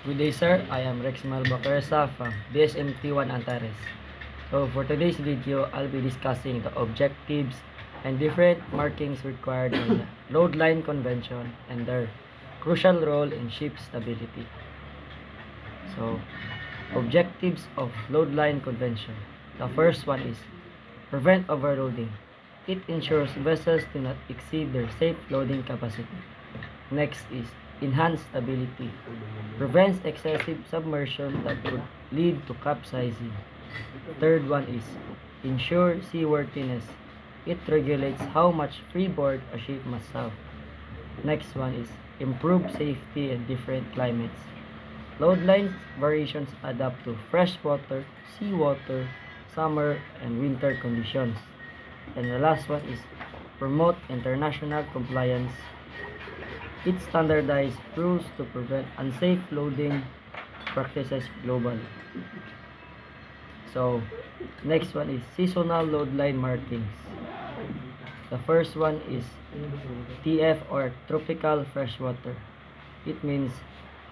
Good day, sir. I am Rexmal Bacaresa from BSMT1 Antares. So for today's video, I'll be discussing the objectives and different markings required in the load line convention and their crucial role in ship stability. So, objectives of load line convention. The first one is prevent overloading. It ensures vessels do not exceed their safe loading capacity. Next is enhance stability. Prevents excessive submersion that could lead to capsizing. Third one is ensure seaworthiness. It regulates how much freeboard a ship must have. Next one is improve safety in different climates. Load lines variations adapt to freshwater, seawater, summer, and winter conditions. And the last one is promote international compliance. It standardizes rules to prevent unsafe loading practices globally. So, next one is seasonal load line markings. The first one is TF or tropical freshwater. It means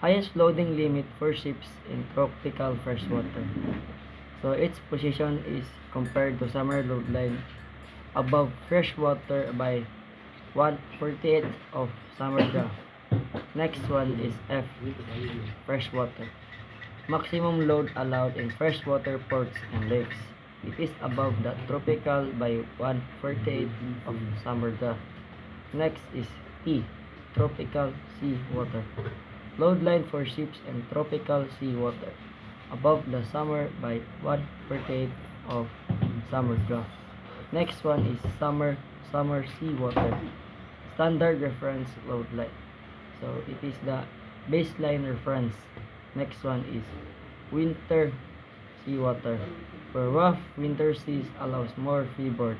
highest loading limit for ships in tropical freshwater. So its position is compared to summer load line above freshwater by 1/48 of summer draft. Next one is F, freshwater. Maximum load allowed in freshwater ports and lakes. It is above the tropical by 1/48 of summer draft. Next is T, tropical sea water. Load line for ships in tropical sea water, above the summer by 1/48 of summer draft. Next one is summer sea water. Standard reference load line. So it is the baseline reference. Next one is winter seawater. For rough winter seas allows more freeboard.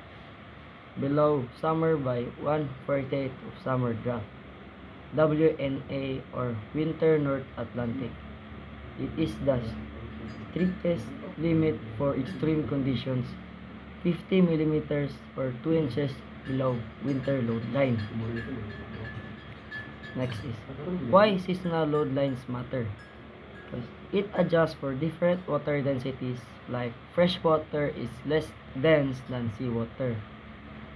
Below summer by 1/48 of summer draft. WNA or Winter North Atlantic. It is the strictest limit for extreme conditions, 50 millimeters or 2 inches below winter load line. Next is why seasonal load lines matter. Because it adjusts for different water densities, like freshwater is less dense than seawater.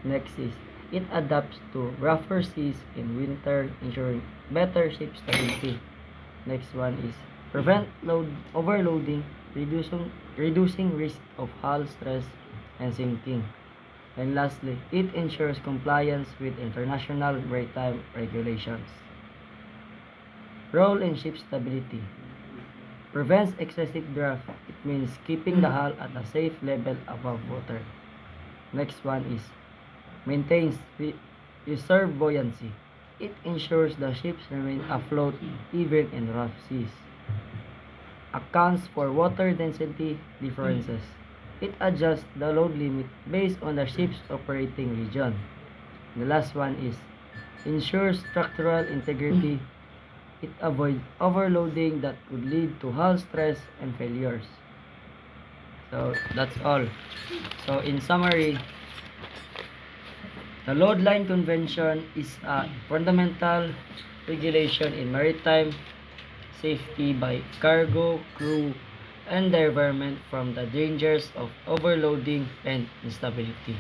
Next is it adapts to rougher seas in winter, ensuring better ship stability. Next one is prevent overloading, reducing risk of hull stress and sinking. And lastly, it ensures compliance with international maritime regulations. Role in ship stability. Prevents excessive draft. It means keeping the hull at a safe level above water. Next one is maintains reserve buoyancy. It ensures the ships remain afloat even in rough seas. Accounts for water density differences. It adjusts the load limit based on the ship's operating region. The last one is ensures structural integrity. It avoids overloading that could lead to hull stress and failures. So that's all. So in summary, the Load Line Convention is a fundamental regulation in maritime safety by cargo, crew, and the environment from the dangers of overloading and instability.